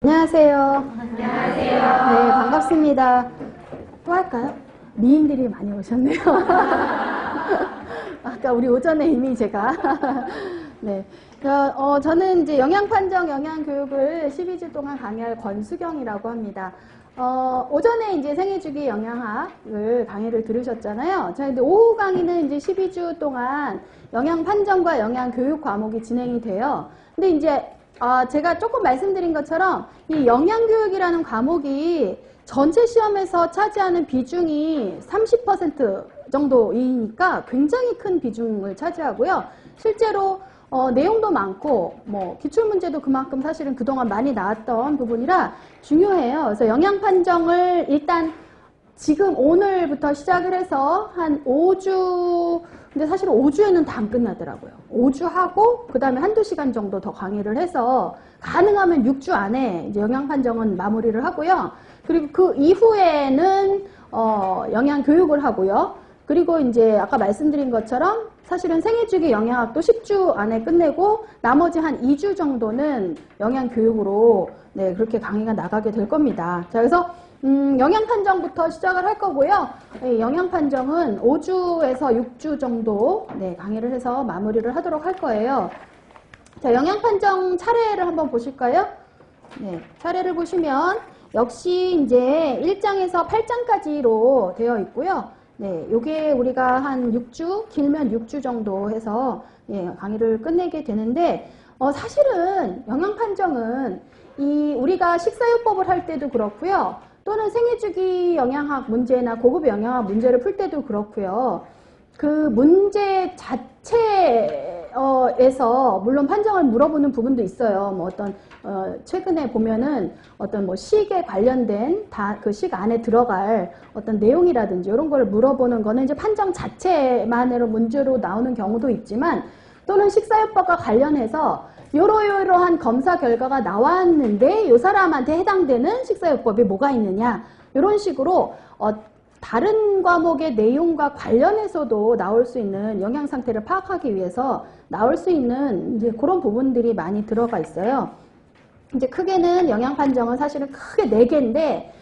안녕하세요. 안녕하세요. 네, 반갑습니다. 또 할까요? 미인들이 많이 오셨네요. 아까 우리 오전에 이미 제가 네, 저는 이제 영양판정 영양교육을 12주 동안 강의할 권수경이라고 합니다. 오전에 이제 생애주기 영양학을 강의를 들으셨잖아요. 자, 근데 오후 강의는 이제 12주 동안 영양판정과 영양교육 과목이 진행이 돼요. 근데 이제 제가 조금 말씀드린 것처럼 이 영양교육이라는 과목이 전체 시험에서 차지하는 비중이 30% 정도이니까 굉장히 큰 비중을 차지하고요. 실제로 내용도 많고 뭐 기출문제도 그만큼 사실은 그동안 많이 나왔던 부분이라 중요해요. 그래서 영양판정을 일단 지금 오늘부터 시작을 해서 한 5주, 근데 사실 5주에는 다 안 끝나더라고요. 5주 하고 그 다음에 한두 시간 정도 더 강의를 해서 가능하면 6주 안에 이제 영양판정은 마무리를 하고요. 그리고 그 이후에는 영양교육을 하고요. 그리고 이제 아까 말씀드린 것처럼 사실은 생애주기 영양학도 10주 안에 끝내고 나머지 한 2주 정도는 영양교육으로 네, 그렇게 강의가 나가게 될 겁니다. 자, 그래서 영양판정부터 시작을 할 거고요. 네, 영양판정은 5주에서 6주 정도 네, 강의를 해서 마무리를 하도록 할 거예요. 자, 영양판정 차례를 한번 보실까요? 네, 차례를 보시면 역시 이제 1장에서 8장까지로 되어 있고요. 네, 요게 우리가 한 6주, 길면 6주 정도 해서 예, 강의를 끝내게 되는데 사실은 영양판정은 우리가 식사요법을 할 때도 그렇고요. 또는 생애주기 영양학 문제나 고급 영양학 문제를 풀 때도 그렇고요. 그 문제 자체에서 물론 판정을 물어보는 부분도 있어요. 뭐 어떤 최근에 보면은 어떤 뭐 식에 관련된 그 식 안에 들어갈 어떤 내용이라든지 이런 걸 물어보는 거는 이제 판정 자체만으로 문제로 나오는 경우도 있지만 또는 식사요법과 관련해서 요러요러한 검사 결과가 나왔는데 요 사람한테 해당되는 식사요법이 뭐가 있느냐 이런 식으로 다른 과목의 내용과 관련해서도 나올 수 있는 영양 상태를 파악하기 위해서 나올 수 있는 이제 그런 부분들이 많이 들어가 있어요. 이제 크게는 영양 판정은 사실은 크게 4개인데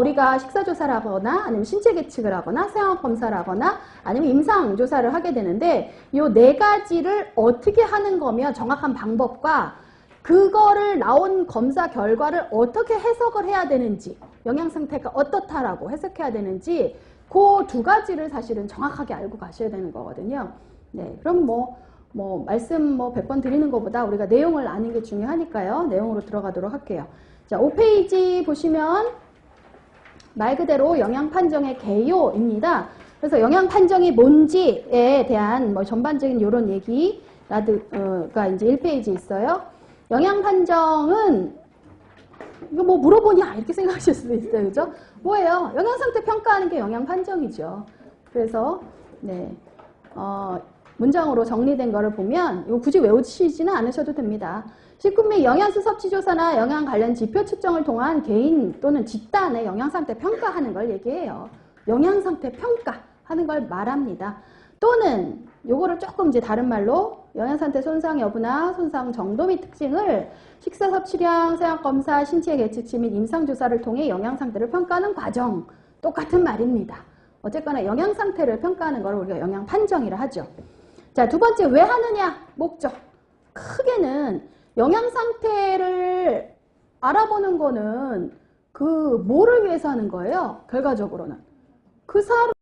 우리가 식사조사를 하거나 아니면 신체 계측을 하거나 생학 검사를 하거나 아니면 임상 조사를 하게 되는데 이 4가지를 어떻게 하는 거며 정확한 방법과 그거를 나온 검사 결과를 어떻게 해석을 해야 되는지 영양 상태가 어떻다라고 해석해야 되는지 그 2가지를 사실은 정확하게 알고 가셔야 되는 거거든요. 네, 그럼 말씀 100번 드리는 것보다 우리가 내용을 아는 게 중요하니까요. 내용으로 들어가도록 할게요. 자, 5페이지 보시면 말 그대로 영양 판정의 개요입니다. 그래서 영양 판정이 뭔지에 대한 전반적인 이런 얘기가 이제 1페이지 있어요. 영양 판정은 이거 물어보냐 이렇게 생각하실 수도 있어요. 그죠? 뭐예요? 영양 상태 평가하는 게 영양 판정이죠. 그래서 네. 문장으로 정리된 거를 보면 이거 굳이 외우시지는 않으셔도 됩니다. 식품 및 영양소 섭취 조사나 영양 관련 지표 측정을 통한 개인 또는 집단의 영양 상태 평가하는 걸 얘기해요. 영양 상태 평가하는 걸 말합니다. 또는 요거를 조금 이제 다른 말로 영양 상태 손상 여부나 손상 정도 및 특징을 식사 섭취량, 생학 검사, 신체 계측치 및 임상 조사를 통해 영양 상태를 평가하는 과정 똑같은 말입니다. 어쨌거나 영양 상태를 평가하는 걸 우리가 영양 판정이라 하죠. 자, 2번째 왜 하느냐? 목적. 크게는 영양 상태를 알아보는 거는 뭐를 위해서 하는 거예요? 결과적으로는 그 사람